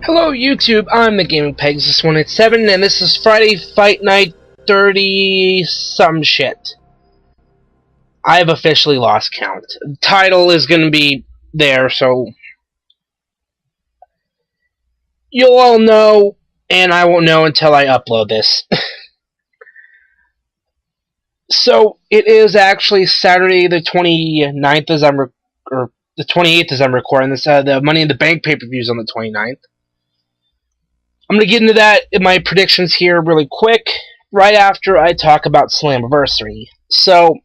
Hello YouTube, I'm the Gaming Pegasus 187 and this is Friday Fight Night 30 some shit. I've officially lost count. The title is gonna be there, so you'll all know, and I won't know until I upload this. So it is actually Saturday the 29th as or the 28th as I'm recording this. The Money in the Bank pay-per-view is on the 29th. I'm going to get into that in my predictions here really quick, right after I talk about Slammiversary. So,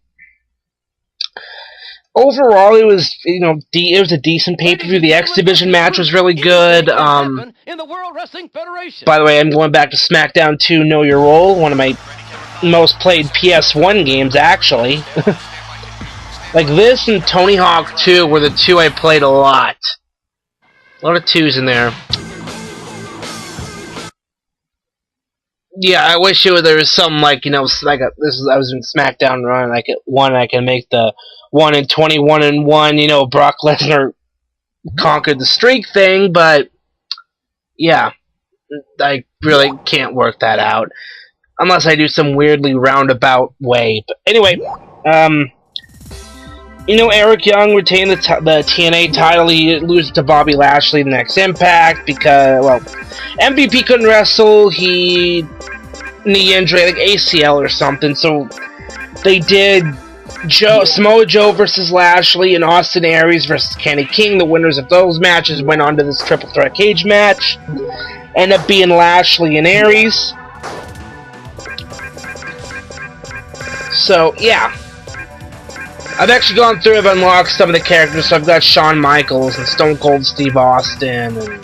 overall, it was, it was a decent pay-per-view. The X Division match was really good. By the way, I'm going back to Smackdown 2 Know Your Role, one of my most played PS1 games, actually. Like this and Tony Hawk 2 were the two I played a lot. A lot of twos in there. Yeah, I wish there was something like, I was in Smackdown run, like one I can make the 1-21-1, Brock Lesnar conquered the streak thing, but yeah, I really can't work that out unless I do some weirdly roundabout way. But anyway, Eric Young retained the TNA title. He loses to Bobby Lashley the next Impact because, well, MVP couldn't wrestle. He knee injury, like ACL or something. So they did Samoa Joe versus Lashley and Austin Aries versus Kenny King. The winners of those matches went on to this triple threat cage match. Ended up being Lashley and Aries. So yeah. I've actually gone through and unlocked some of the characters, so I've got Shawn Michaels and Stone Cold Steve Austin, and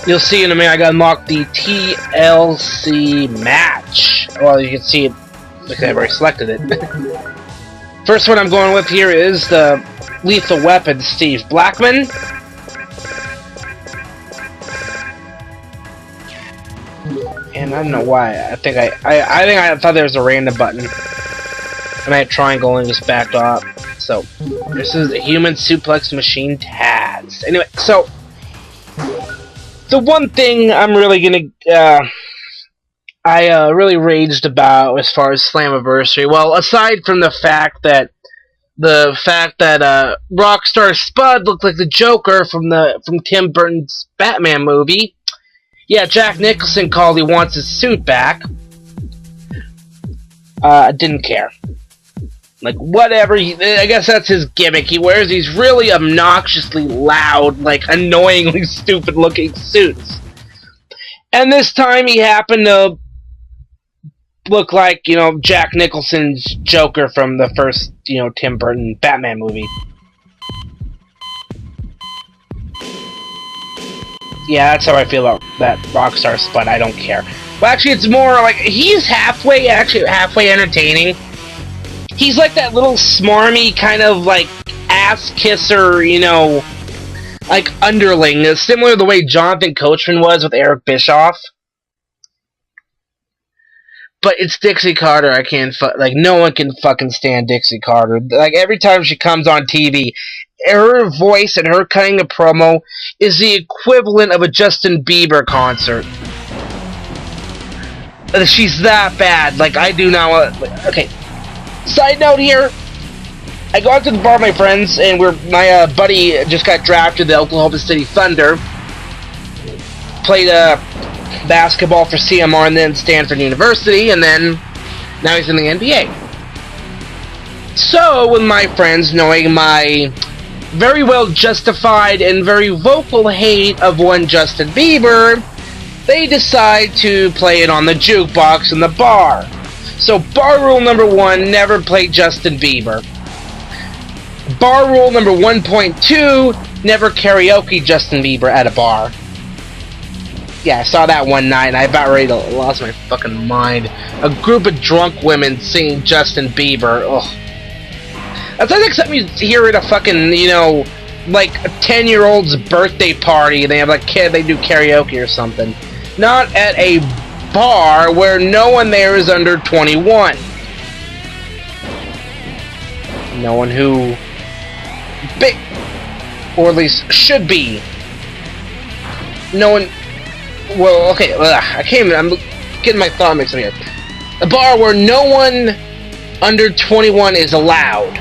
you'll see in a minute I got unlocked the TLC match. Well, you can see it, like I've already selected it. First one I'm going with here is the Lethal Weapon Steve Blackman. And I don't know why, I think I thought there was a random button. And I had triangle and just backed off. So, this is a Human Suplex Machine Taz. Anyway, so the one thing I'm really gonna, I really raged about as far as Slammiversary, well, aside from the fact that Rockstar Spud looked like the Joker from Tim Burton's Batman movie. Yeah, Jack Nicholson called he wants his suit back. I didn't care. Like, whatever, I guess that's his gimmick. He wears these really obnoxiously loud, like, annoyingly stupid-looking suits. And this time he happened to look like, Jack Nicholson's Joker from the first, Tim Burton Batman movie. Yeah, that's how I feel about that Rockstar Spud. I don't care. Well, actually, it's more like, he's halfway entertaining. He's like that little smarmy kind of like ass kisser, like underling, similar to the way Jonathan Coachman was with Eric Bischoff. But it's Dixie Carter. I can't no one can fucking stand Dixie Carter. Like every time she comes on TV, her voice and her cutting a promo is the equivalent of a Justin Bieber concert. She's that bad. Like I do not. Okay. Side note here, I go out to the bar with my friends, and my buddy just got drafted to the Oklahoma City Thunder. Played basketball for CMR and then Stanford University, and then now he's in the NBA. So, with my friends knowing my very well justified and very vocal hate of one Justin Bieber, they decide to play it on the jukebox in the bar. So, bar rule number 1, never play Justin Bieber. Bar rule number 1.2, never karaoke Justin Bieber at a bar. Yeah, I saw that one night and I about ready to lost my fucking mind. A group of drunk women singing Justin Bieber. Ugh. That's like something you hear at a fucking, like a 10-year-old's birthday party and they have like they do karaoke or something. Not at a bar where no one there is under 21. No one who or at least should be no one... Well, okay, I can't even... I'm getting my thought mixed up here. A bar where no one under 21 is allowed.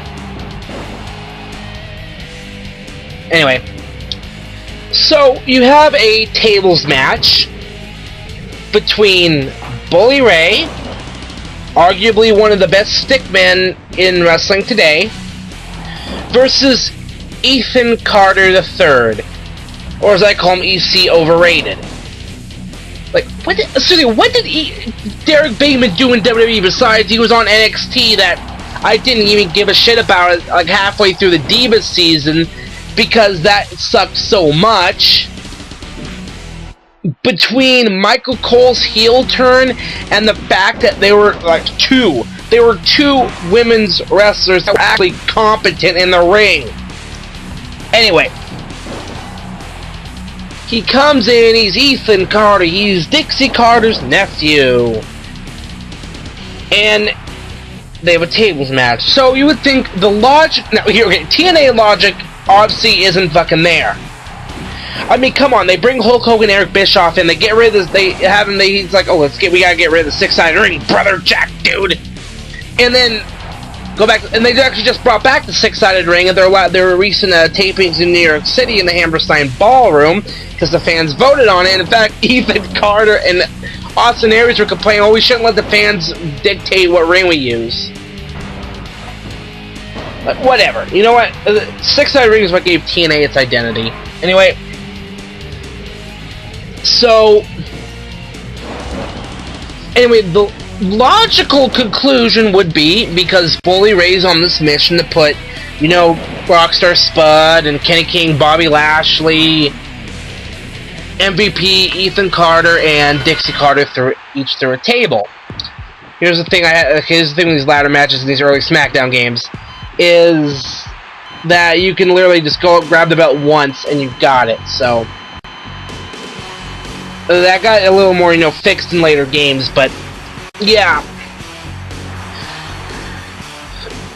Anyway. So, you have a tables match between Bully Ray, arguably one of the best stickmen in wrestling today, versus Ethan Carter III, or as I call him, EC Overrated. Like, what did Derek Bateman do in WWE besides he was on NXT that I didn't even give a shit about it, like halfway through the Divas season, because that sucked so much. Between Michael Cole's heel turn and the fact that they were like two women's wrestlers that were actually competent in the ring. Anyway, he comes in, he's Ethan Carter, he's Dixie Carter's nephew. And they have a tables match. So you would think the logic... Now, here, okay, TNA logic obviously isn't fucking there. I mean, come on, they bring Hulk Hogan and Eric Bischoff in, they get rid of this, they have him, he's like, oh, we gotta get rid of the six-sided ring, brother Jack, dude! And then, go back, and they actually just brought back the six-sided ring, and there were recent tapings in New York City in the Hammerstein Ballroom, because the fans voted on it. In fact, Ethan Carter and Austin Aries were complaining, oh, we shouldn't let the fans dictate what ring we use. But whatever, you know what, six-sided ring is what gave TNA its identity. Anyway, so, anyway, the logical conclusion would be, because Bully Ray's on this mission to put, you know, Rockstar Spud and Kenny King, Bobby Lashley, MVP Ethan Carter, and Dixie Carter each through a table. Here's the thing with these ladder matches in these early SmackDown games, is that you can literally just go up, grab the belt once, and you've got it, so... That got a little more, you know, fixed in later games, but yeah.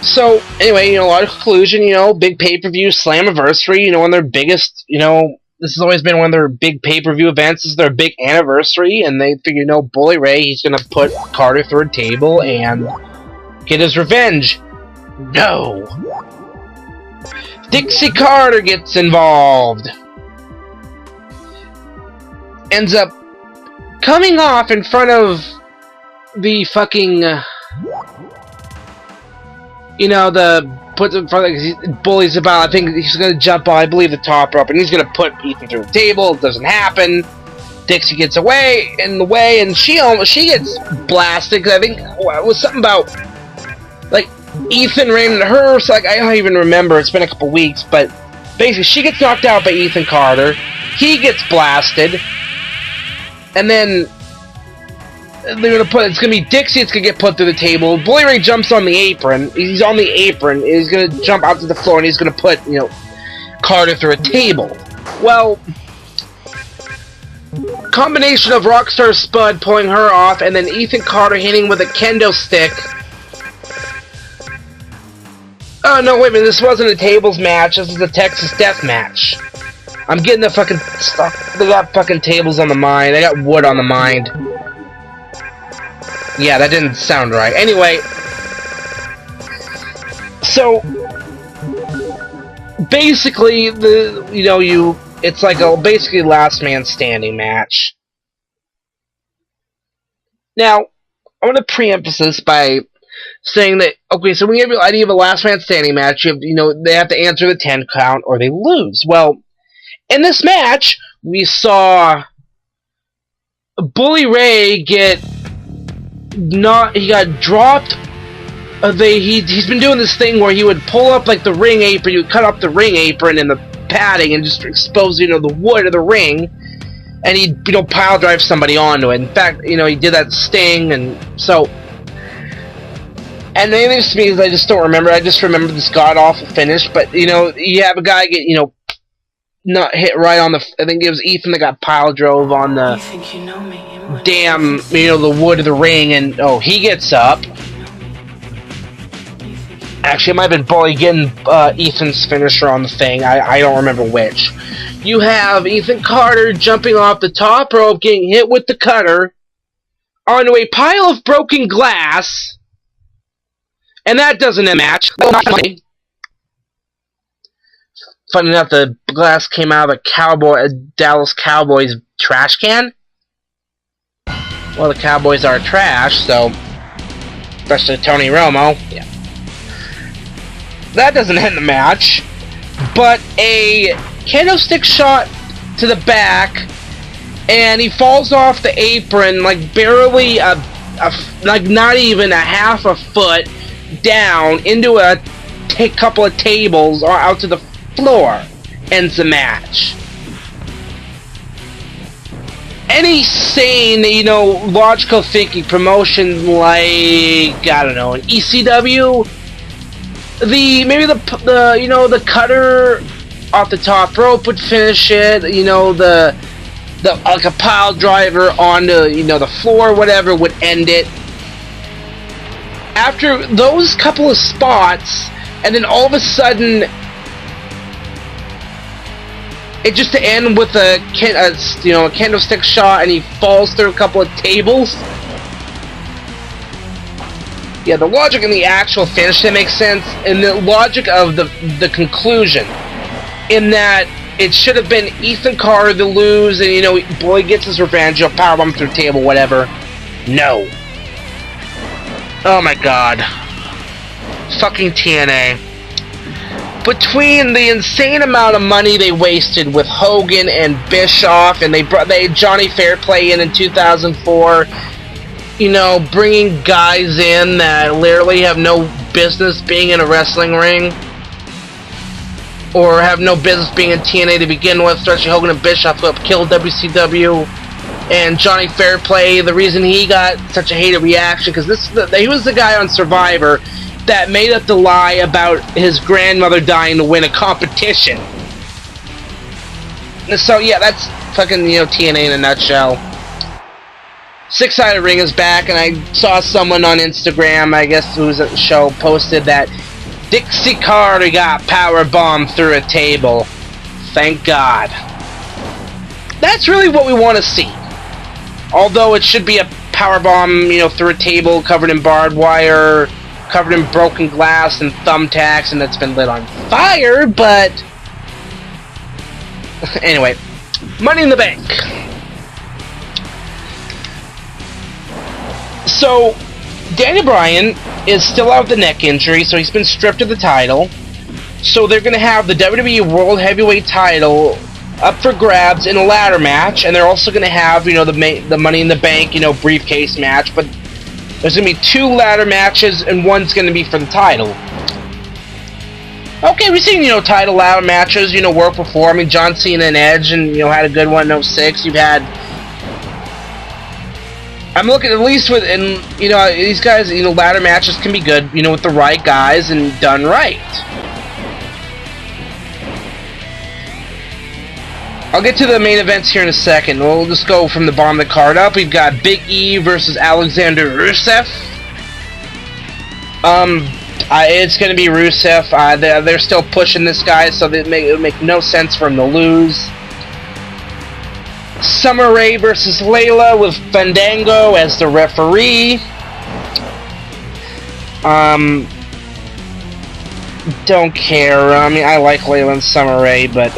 So, anyway, you know, a lot of conclusion, you know, big pay-per-view, Slammiversary, you know, one of their biggest, you know, this has always been one of their big pay-per-view events, this is their big anniversary, and they figure, you know, Bully Ray, he's gonna put Carter through a table and get his revenge. No! Dixie Carter gets involved. Ends up coming off in front of the fucking, you know, puts in front of, Bully's about, I think he's gonna jump on, I believe, the top rope, and he's gonna put Ethan through the table. It doesn't happen. Dixie gets in the way, and she gets blasted, because I think it was something about, like, Ethan ran into her, so like, I don't even remember, it's been a couple weeks, but basically, she gets knocked out by Ethan Carter, he gets blasted, and then it's gonna be Dixie, it's gonna get put through the table. Bully Ray jumps on the apron, he's on the apron, he's gonna jump out to the floor, and he's gonna put, you know, Carter through a table. Well, combination of Rockstar Spud pulling her off, and then Ethan Carter hitting with a kendo stick. Oh, no, wait a minute, this wasn't a tables match, this is a Texas Death Match. I'm getting the fucking stuff. They got fucking tables on the mind. They got wood on the mind. Yeah, that didn't sound right. Anyway, so basically, it's like a basically last man standing match. Now, I want to preemphasize this by saying that, okay, so when you have the idea of a last man standing match, they have to answer the 10 count or they lose. Well, in this match, we saw Bully Ray he got dropped. He's been doing this thing where he would pull up like the ring apron, he would cut up the ring apron and the padding and just expose, the wood of the ring, and he'd, pile drive somebody onto it. In fact, he did that Sting, and so. And maybe it's me, I just don't remember. I just remember this god-awful finish, but, you have a guy get, not hit right on the, I think it was Ethan that got pile drove on the damn, the wood of the ring, and, oh, he gets up. Actually, it might have been Bully getting Ethan's finisher on the thing. I don't remember which. You have Ethan Carter jumping off the top rope, getting hit with the cutter onto a pile of broken glass, and that doesn't end the match. Funny enough, the glass came out of a Dallas Cowboys trash can. Well, the Cowboys are trash, so especially Tony Romo. Yeah. That doesn't end the match, but a candlestick shot to the back, and he falls off the apron like barely like not even a half a foot down into a couple of tables or out to the floor. Ends the match. Any sane, logical thinking promotion like, I don't know, an ECW, maybe the cutter off the top rope would finish it, like a pile driver onto, the floor, whatever, would end it. After those couple of spots, and then all of a sudden, it just to end with a candlestick shot, and he falls through a couple of tables. Yeah, the logic in the actual finish that makes sense, and the logic of the conclusion, in that it should have been Ethan Carter to lose, and Boy gets his revenge, powerbomb through the table, whatever. No. Oh my god. Fucking TNA. Between the insane amount of money they wasted with Hogan and Bischoff, and they had Johnny Fairplay in 2004, bringing guys in that literally have no business being in a wrestling ring, or have no business being in TNA to begin with, especially Hogan and Bischoff, who have killed WCW, and Johnny Fairplay, the reason he got such a hated reaction, because he was the guy on Survivor that made up the lie about his grandmother dying to win a competition. So yeah, that's fucking, TNA in a nutshell. Six-Sided Ring is back, and I saw someone on Instagram, I guess who was at the show, posted that Dixie Carter got powerbombed through a table. Thank God. That's really what we want to see. Although it should be a powerbomb, through a table covered in barbed wire, covered in broken glass and thumbtacks, and it's been lit on fire, but anyway, Money in the Bank. So, Daniel Bryan is still out with the neck injury, so he's been stripped of the title. So they're going to have the WWE World Heavyweight title up for grabs in a ladder match, and they're also going to have, the Money in the Bank, briefcase match, but there's going to be 2 ladder matches, and one's going to be for the title. Okay, we've seen, title ladder matches, work before. I mean, John Cena and Edge, and, had a good one in 06. You've had... I'm looking, at least with, and, these guys, ladder matches can be good, with the right guys and done right. I'll get to the main events here in a second. We'll just go from the bottom of the card up. We've got Big E versus Alexander Rusev. It's going to be Rusev. They're still pushing this guy, so it would make no sense for him to lose. Summer Rae versus Layla with Fandango as the referee. Don't care. I mean, I like Layla and Summer Rae, but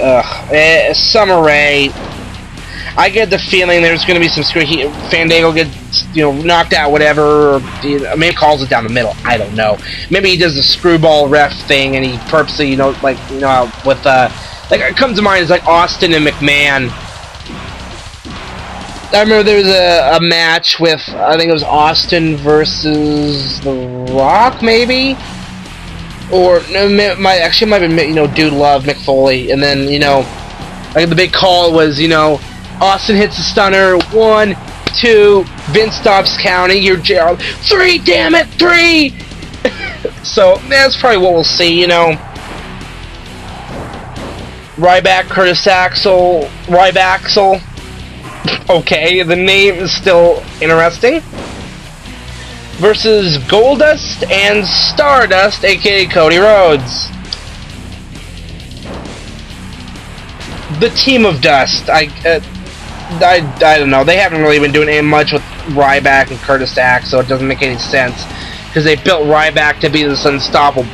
Summer Rae, I get the feeling there's going to be some Fandango gets knocked out, whatever, or maybe calls it down the middle. I don't know. Maybe he does the screwball ref thing, and he purposely, with like it comes to mind is like Austin and McMahon. I remember there was a match with, I think it was Austin versus The Rock, maybe? Or, no, it might have been, Dude Love, Mick Foley, and then, like the big call was, Austin hits the stunner, 1, 2, Vince stops counting, you're Gerald, 3, damn it, 3! So, that's probably what we'll see, Ryback, Curtis Axel, Okay, the name is still interesting. versus Goldust and Stardust, aka Cody Rhodes. The Team of Dust. I don't know. They haven't really been doing much with Ryback and Curtis Axel, so it doesn't make any sense. Because they built Ryback to be this unstoppable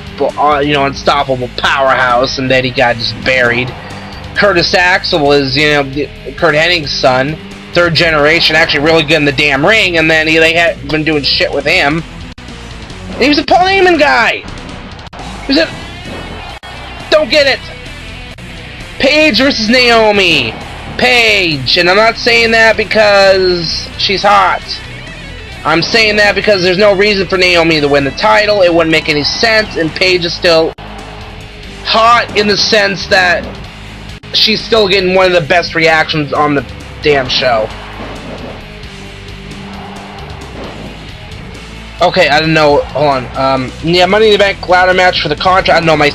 powerhouse, and then he got just buried. Curtis Axel was, Kurt Hennig's son, third generation, actually really good in the damn ring, and then they had been doing shit with him. And he was a Paul Heyman guy. He was a... Don't get it. Paige versus Naomi. Paige, and I'm not saying that because she's hot. I'm saying that because there's no reason for Naomi to win the title. It wouldn't make any sense, and Paige is still hot in the sense that she's still getting one of the best reactions on the damn show. Okay, I don't know. Hold on. Yeah, Money in the Bank ladder match for the contract. I don't know, my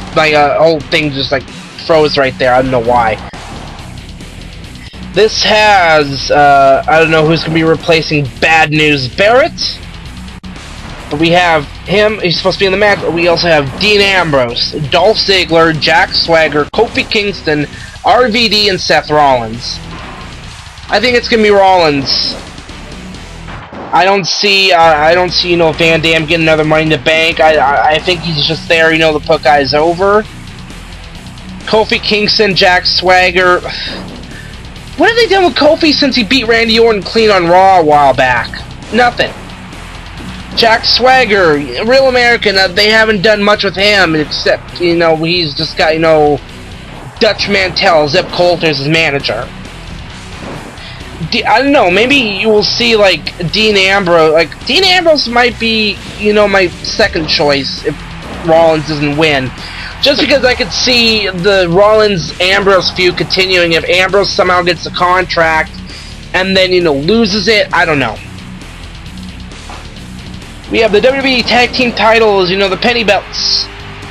whole thing just like froze right there. I don't know why. This has, I don't know who's going to be replacing Bad News Barrett. But we have him, he's supposed to be in the match, but we also have Dean Ambrose, Dolph Ziggler, Jack Swagger, Kofi Kingston, RVD, and Seth Rollins. I think it's going to be Rollins. I don't see, Van Dam getting another Money in the Bank. I think he's just there, to put guys over. Kofi Kingston, Jack Swagger... What have they done with Kofi since he beat Randy Orton clean on Raw a while back? Nothing. Jack Swagger, Real American, they haven't done much with him except, he's just got, Dutch Mantel, Zip Coulter as his manager. I don't know, maybe you will see, Dean Ambrose. Dean Ambrose might be, my second choice if Rollins doesn't win. Just because I could see the Rollins-Ambrose feud continuing if Ambrose somehow gets the contract and then, loses it. I don't know. We have the WWE Tag Team titles, the penny belts.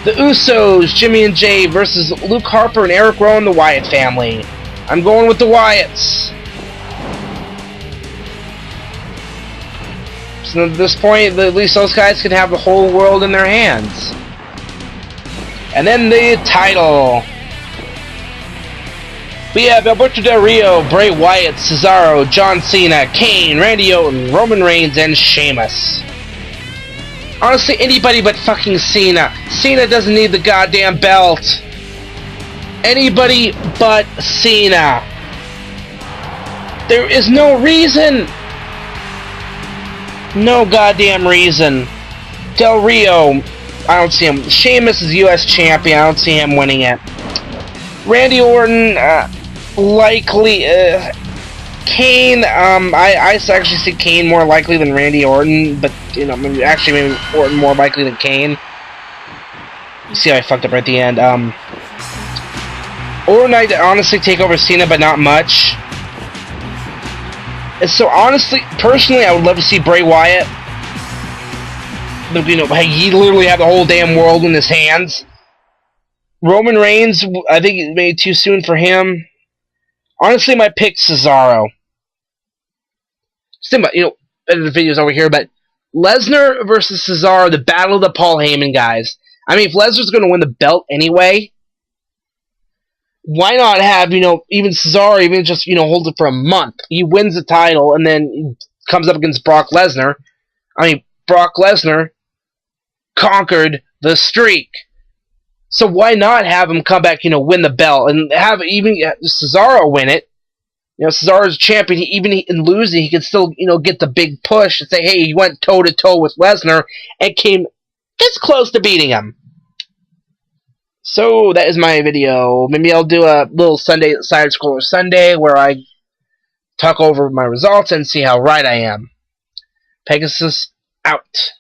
The Usos, Jimmy and Jay versus Luke Harper and Eric Rowan, the Wyatt family. I'm going with the Wyatts. So at this point, at least those guys can have the whole world in their hands. And then the title. We have Alberto Del Rio, Bray Wyatt, Cesaro, John Cena, Kane, Randy Orton, Roman Reigns, and Sheamus. Honestly, anybody but fucking Cena. Cena doesn't need the goddamn belt. Anybody but Cena. There is no reason. No goddamn reason. Del Rio... I don't see him. Sheamus is U.S. champion. I don't see him winning it. Randy Orton, likely. Kane, I actually see Kane more likely than Randy Orton, but, maybe Orton more likely than Kane. You see how I fucked up right at the end. Orton, I'd honestly take over Cena, but not much. And so, honestly, personally, I would love to see Bray Wyatt. He literally had the whole damn world in his hands. Roman Reigns, I think it may be too soon for him. Honestly, my pick's Cesaro. Still, the video's over here, but Lesnar versus Cesaro, the battle of the Paul Heyman guys. I mean, if Lesnar's going to win the belt anyway, why not have, even Cesaro even just, hold it for a month? He wins the title and then he comes up against Brock Lesnar. I mean, Brock Lesnar conquered the streak. So why not have him come back, win the belt, and have even Cesaro win it? Cesaro's champion. Even in losing, he could still, get the big push and say, hey, he went toe-to-toe with Lesnar and came this close to beating him. So that is my video. Maybe I'll do a little Sunday side-scroller Sunday where I talk over my results and see how right I am. Pegasus out.